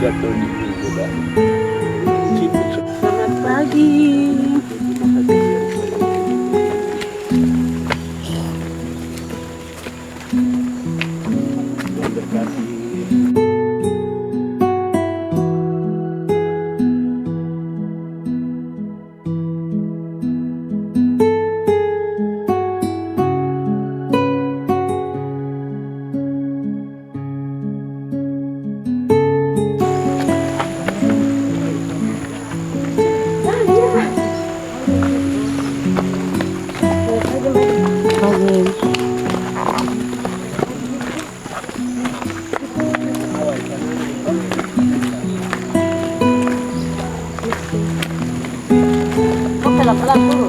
jatuh di juga. Selamat pagi. Pelan-pelan dulu.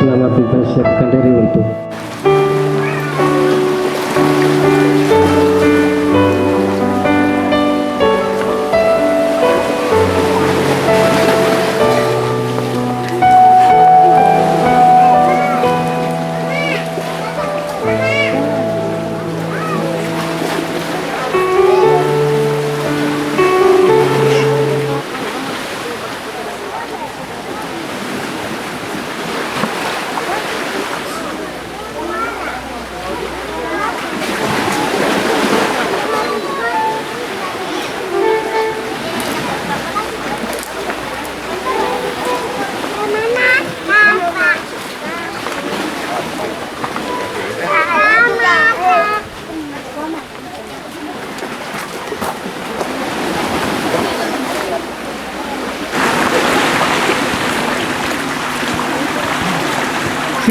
Selamat mempersiapkan diri untuk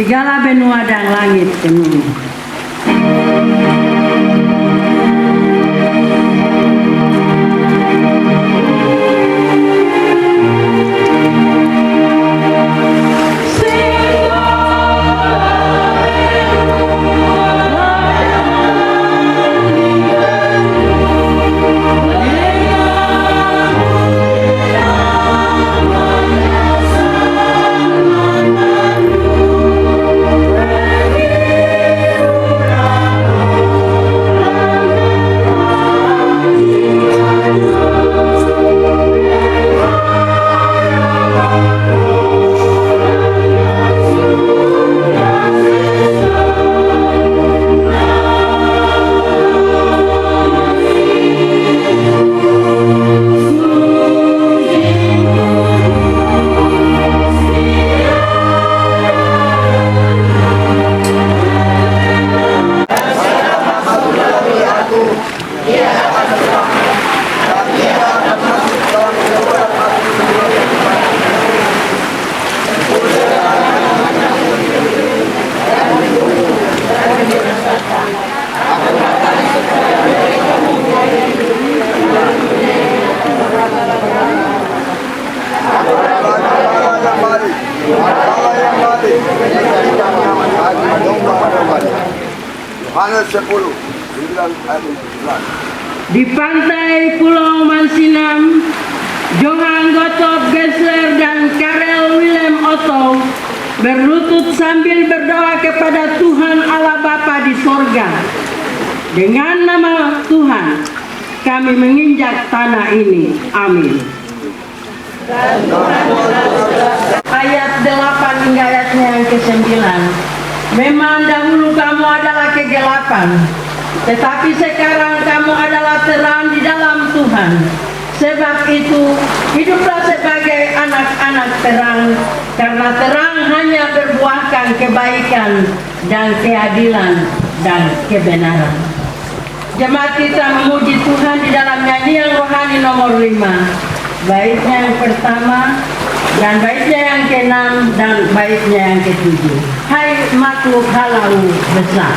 segala benua dan langit penuh. Yohanes 10, 9 ayat 11. Di pantai Pulau Mansinam, Johan Gottlob Gessler dan Karel Willem Otto berlutut sambil berdoa kepada Tuhan Allah Bapa di sorga. Dengan nama Tuhan, kami menginjak tanah ini. Amin. Ayat 8 hingga ayatnya yang ke-9. Memang dahulu kamu adalah kegelapan, tetapi sekarang kamu adalah terang di dalam Tuhan. Sebab itu, hiduplah sebagai anak-anak terang, karena terang hanya berbuahkan kebaikan dan keadilan dan kebenaran. Jemaat kita memuji Tuhan di dalam nyanyian rohani nomor 5. Baitnya yang pertama, dan baitnya yang ke-6, dan baitnya yang ke-7. Hai makhluk halau besar.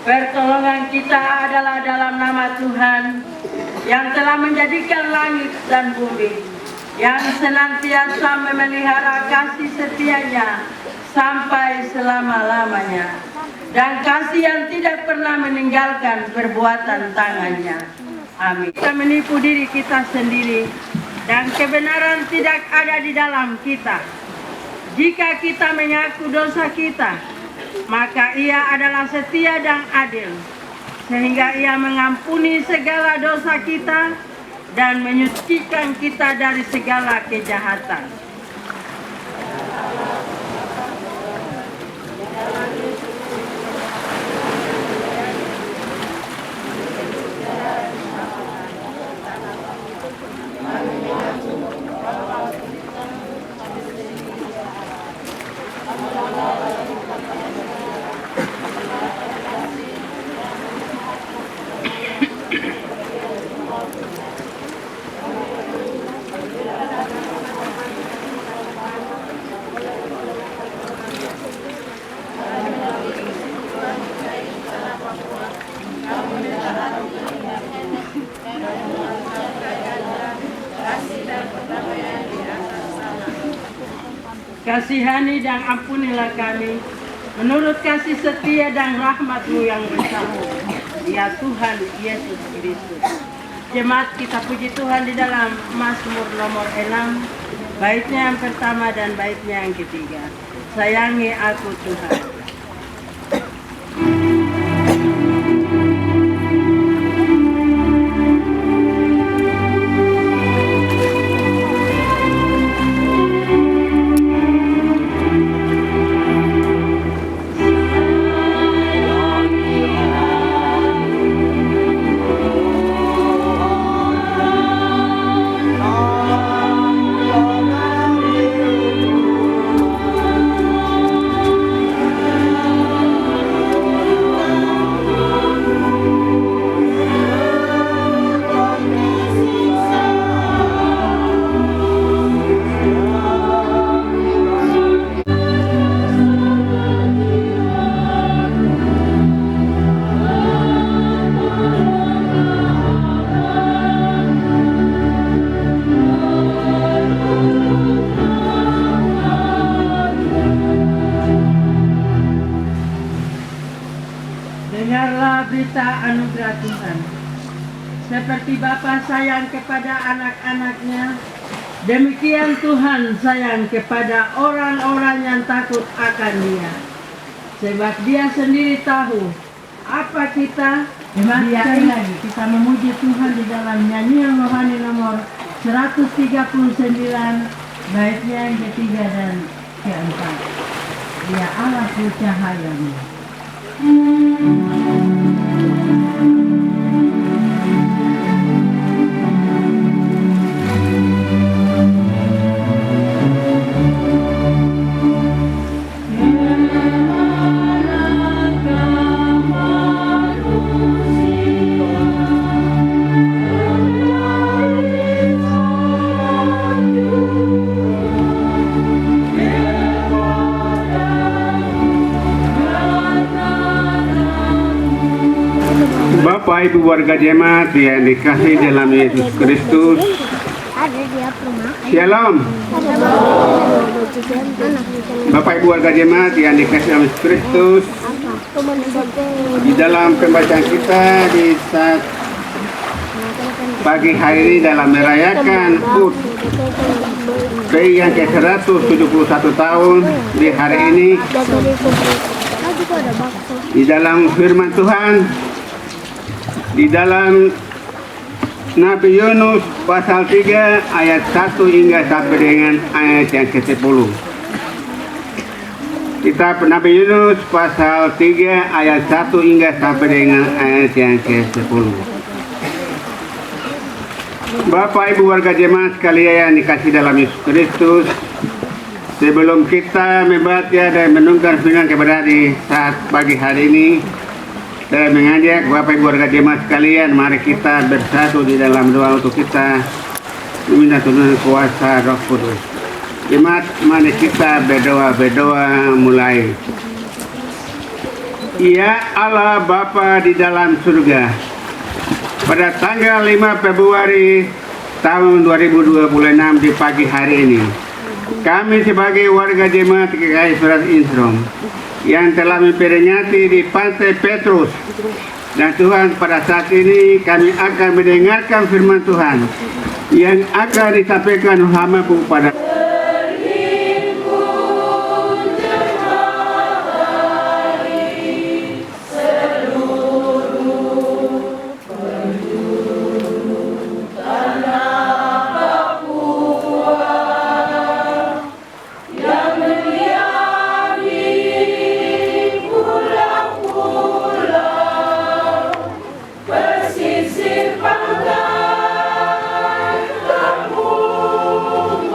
Pertolongan kita adalah dalam nama Tuhan yang telah menjadikan langit dan bumi, yang senantiasa memelihara kasih setianya sampai selama-lamanya, dan kasih yang tidak pernah meninggalkan perbuatan tangannya. Amin. Kita menipu diri kita sendiri, dan kebenaran tidak ada di dalam kita. Jika kita mengaku dosa kita, maka Ia adalah setia dan adil, sehingga Ia mengampuni segala dosa kita dan menyucikan kita dari segala kejahatan. kasihani dan ampunilah kami, menurut kasih setia dan rahmat-Mu yang besar, ya Tuhan Yesus Kristus. Jemaat kita puji Tuhan di dalam Mazmur nomor 6, baitnya yang pertama dan baitnya yang ketiga. Sayangi aku Tuhan. Dengarlah berita anugerah Tuhan. Seperti Bapa sayang kepada anak-anaknya, demikian Tuhan sayang kepada orang-orang yang takut akan Dia. Sebab Dia sendiri tahu apa kita. Biarkan lagi kita memuji Tuhan di dalam nyanyian rohani nomor 139, baitnya yang ketiga dan keempat. Dia Allahku cahayamu. Bapak Ibu warga jemaat yang dikasihi dalam Yesus Kristus, Shalom. Bapak Ibu warga jemaat yang dikasihi dalam Yesus Kristus, di dalam pembacaan kita di saat pagi hari ini dalam merayakan HUT PI yang ke-171 tahun di hari ini, di dalam firman Tuhan, di dalam Nabi Yunus pasal 3 ayat 1 hingga sampai dengan ayat yang ke-10. Kitab Nabi Yunus pasal 3 ayat 1 hingga sampai dengan ayat yang ke-10. Bapak Ibu warga jemaat sekalian yang dikasihi dalam Yesus Kristus, sebelum kita membaca dan menunggang firman kepada di saat pagi hari ini, saya mengajak Bapak Ibu warga jemaat sekalian, mari kita bersatu di dalam doa untuk kita meminta tuntunan kuasa Roh Kudus. Jemaat, mari kita berdoa mulai. Ya Allah Bapa di dalam surga, pada tanggal 5 Februari tahun 2026 di pagi hari ini, kami sebagai warga jemaat GKI Surat Instrom yang telah memperingati di Pantai Petrus, dan Tuhan, pada saat ini kami akan mendengarkan firman Tuhan yang akan disampaikan hamba-Mu pada Pesisir pantai, kampung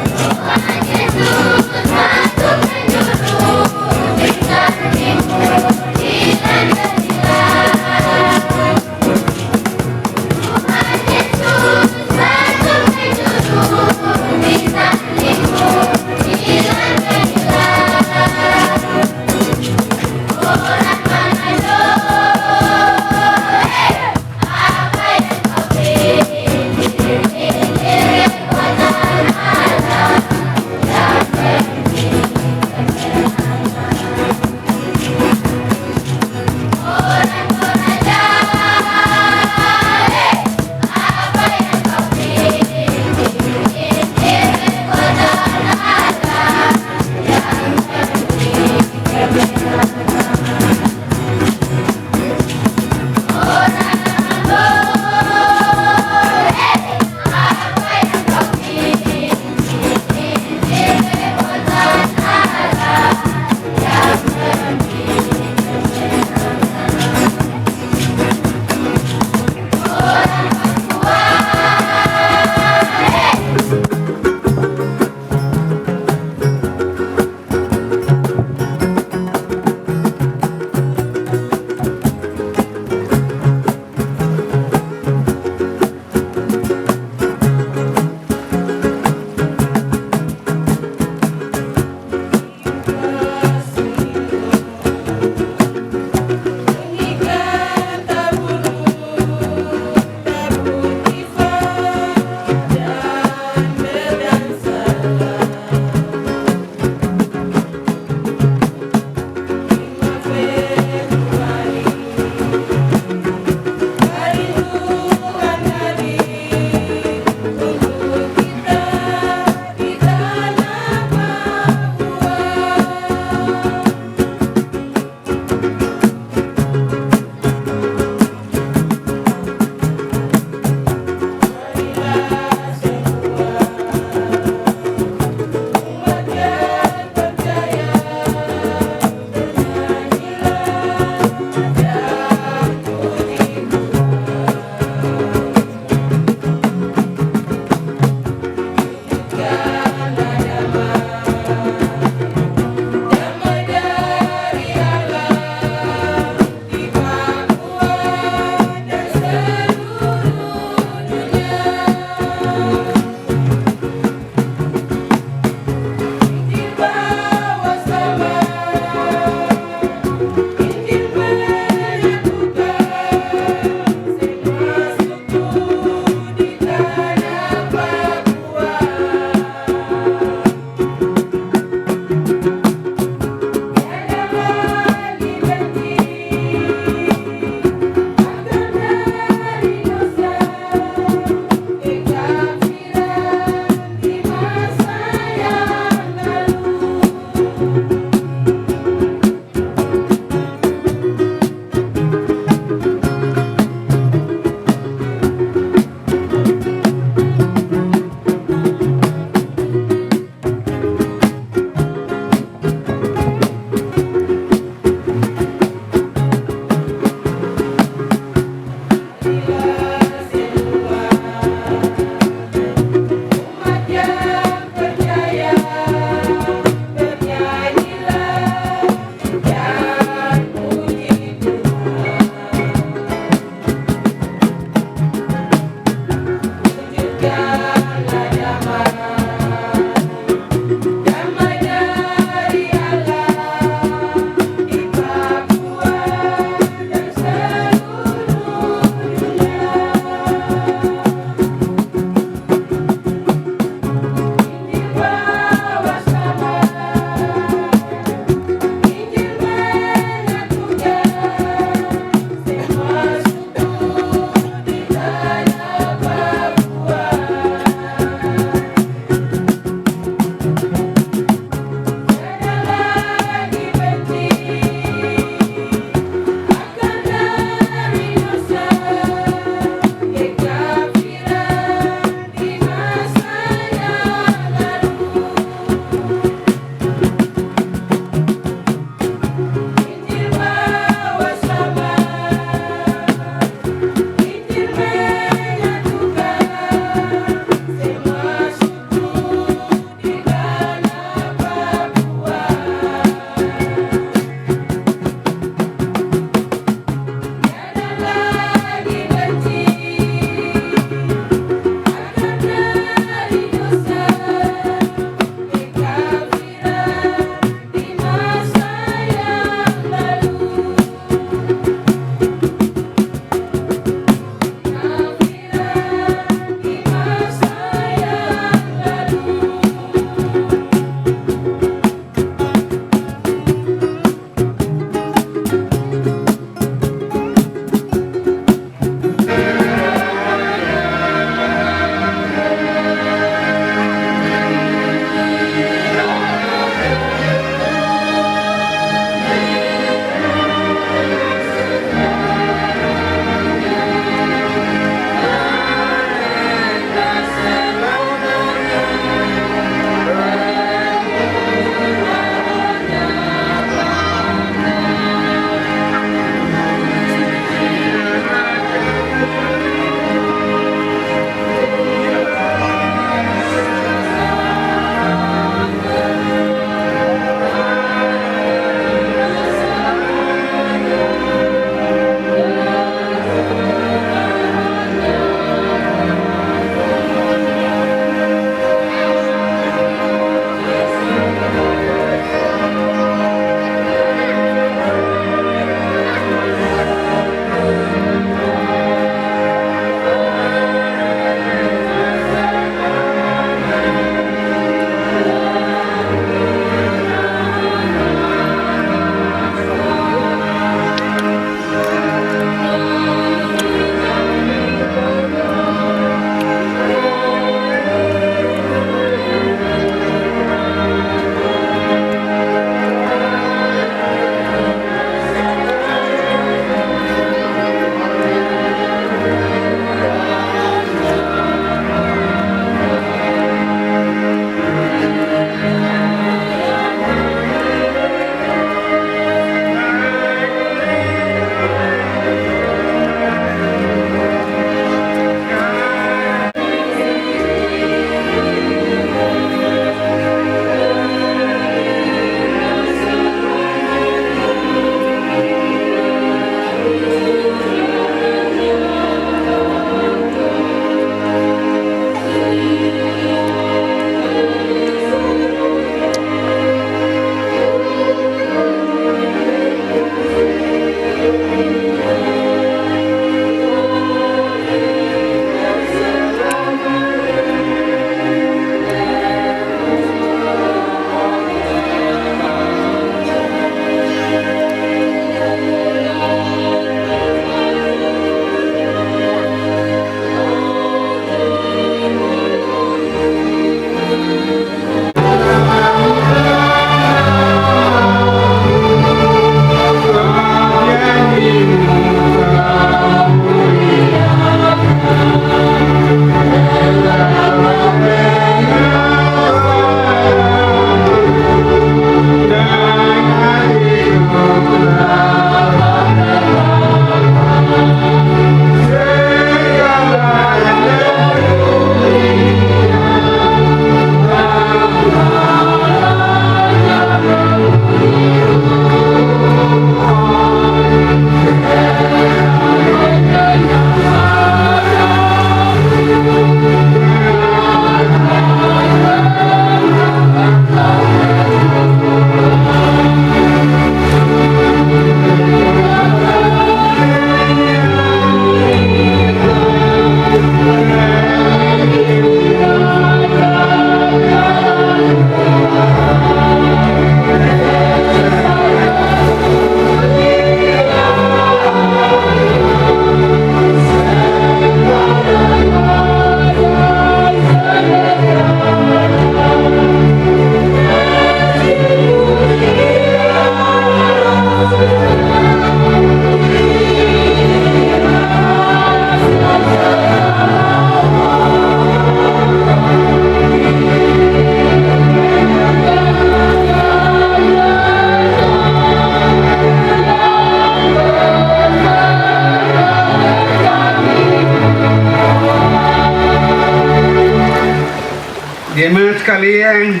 sekalian,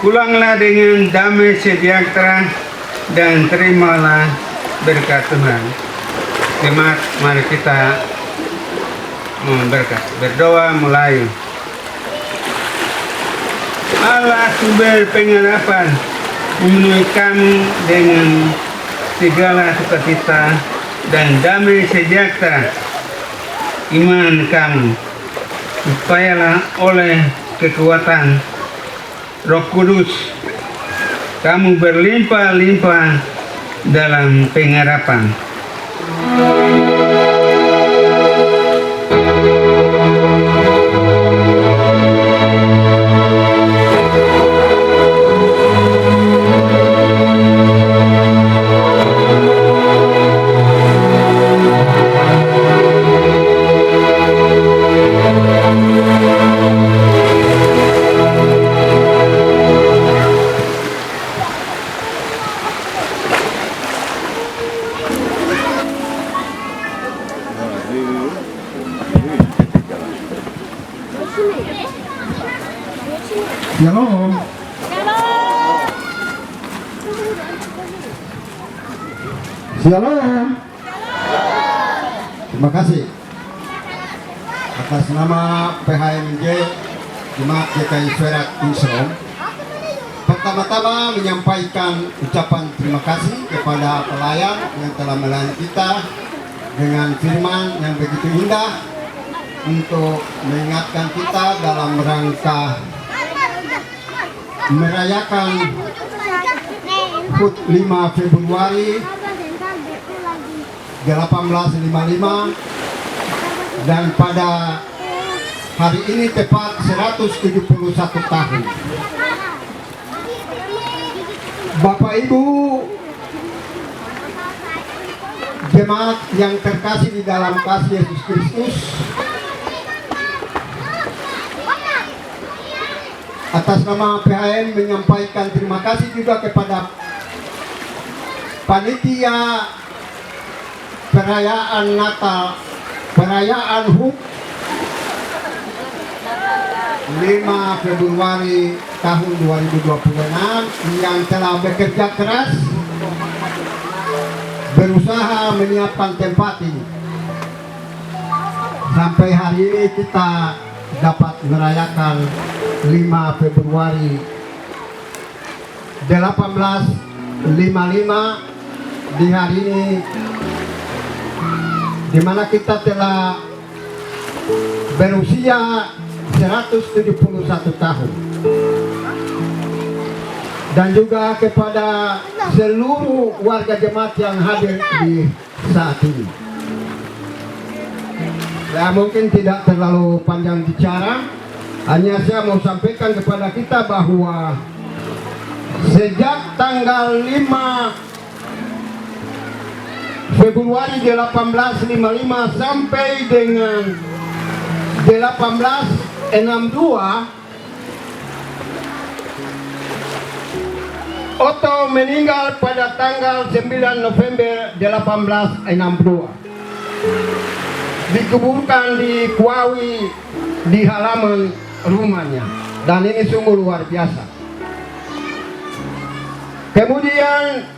pulanglah dengan damai sejahtera dan terimalah berkat Tuhan. Jemaat, mari kita berdoa mulai. Allah sumber pengharapan memenuhi kami dengan segala sukacita dan damai sejahtera iman kami, supayalah oleh kekuatan Roh Kudus kamu berlimpah-limpah dalam pengharapan. Shalom. Shalom. Terima kasih atas nama PHMJ Jemaat GKI Serak Insyaallah. Pertama-tama menyampaikan ucapan terima kasih kepada pelayan yang telah melayani kita dengan firman yang begitu indah untuk mengingatkan kita dalam rangka merayakan HUT 5 Februari 1855 dan pada hari ini tepat 171 tahun. Bapak Ibu jemaat yang terkasih di dalam kasih Yesus Kristus, atas nama PHM menyampaikan terima kasih juga kepada panitia perayaan Natal, perayaan HUT 5 Februari tahun 2026 yang telah bekerja keras berusaha menyiapkan tempat ini. Sampai hari ini kita dapat merayakan 5 Februari 1855 di hari ini, di mana kita telah berusia 171 tahun. Dan juga kepada seluruh warga jemaat yang hadir di saat ini. Ya, mungkin tidak terlalu panjang bicara, hanya saya mau sampaikan kepada kita bahwa sejak tanggal 5 Februari 1855 sampai dengan 1862, Otto meninggal pada tanggal 9 November 1862. Dikuburkan di Kuawi di halaman rumahnya, dan ini sungguh luar biasa. Kemudian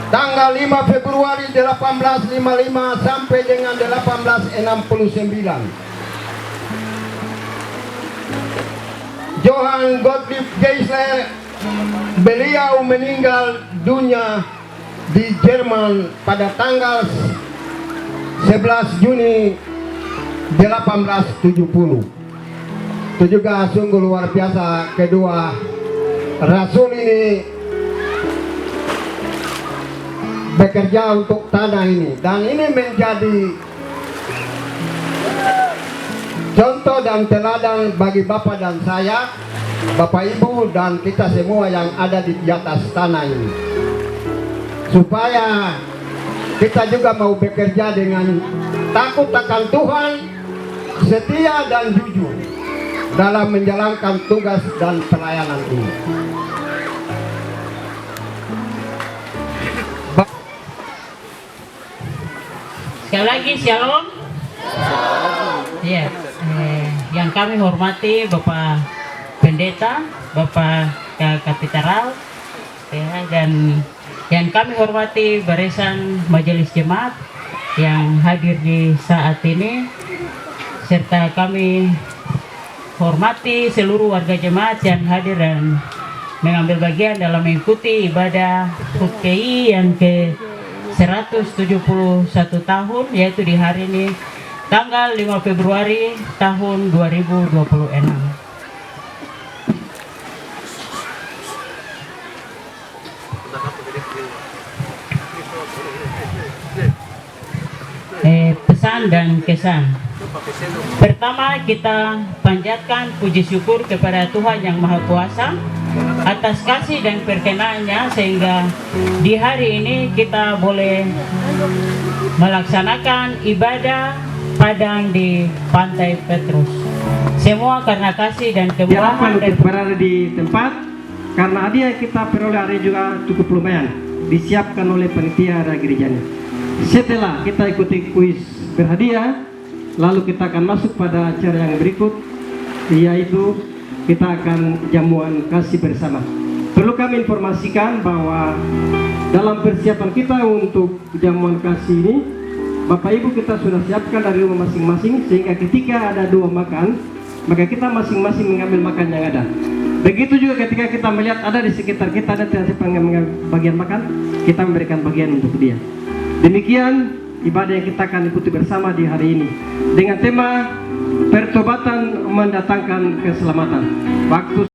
tanggal 5 Februari 1855 sampai dengan 1869, Johann Gottlieb Geisler, beliau meninggal dunia di Jerman pada tanggal 11 Juni 1870. Itu juga sungguh luar biasa, kedua rasul ini bekerja untuk tanah ini, dan ini menjadi contoh dan teladan bagi Bapak dan saya, Bapak Ibu dan kita semua yang ada di atas tanah ini, supaya kita juga mau bekerja dengan takut akan Tuhan, setia dan jujur dalam menjalankan tugas dan pelayanan ini. Sekali lagi shalom. Iya. yang kami hormati Bapak Pendeta, Bapak Kapitaral, ya, dan yang kami hormati barisan Majelis Jemaat yang hadir di saat ini, serta kami hormati seluruh warga jemaat yang hadir dan mengambil bagian dalam mengikuti ibadah HUT KI yang ke-171 tahun, yaitu di hari ini tanggal 5 Februari tahun 2026. Pesan dan kesan. Pertama, kita panjatkan puji syukur kepada Tuhan Yang Maha Kuasa atas kasih dan perkenaannya sehingga di hari ini kita boleh melaksanakan ibadah Padang di Pantai Petrus. Semua karena kasih dan kemurahan dan berada di tempat, karena hadiah yang kita peroleh hari juga cukup lumayan, disiapkan oleh panitia gerejanya. Setelah kita ikuti kuis berhadiah, lalu kita akan masuk pada acara yang berikut, yaitu kita akan jamuan kasih bersama. Perlu kami informasikan bahwa dalam persiapan kita untuk jamuan kasih ini, Bapak Ibu kita sudah siapkan dari rumah masing-masing, sehingga ketika ada dua makan, maka kita masing-masing mengambil makan yang ada. Begitu juga ketika kita melihat ada di sekitar kita ada siapa yang mengambil bagian makan, kita memberikan bagian untuk dia. Demikian ibadah yang kita akan ikuti bersama di hari ini dengan tema pertobatan mendatangkan keselamatan. Waktu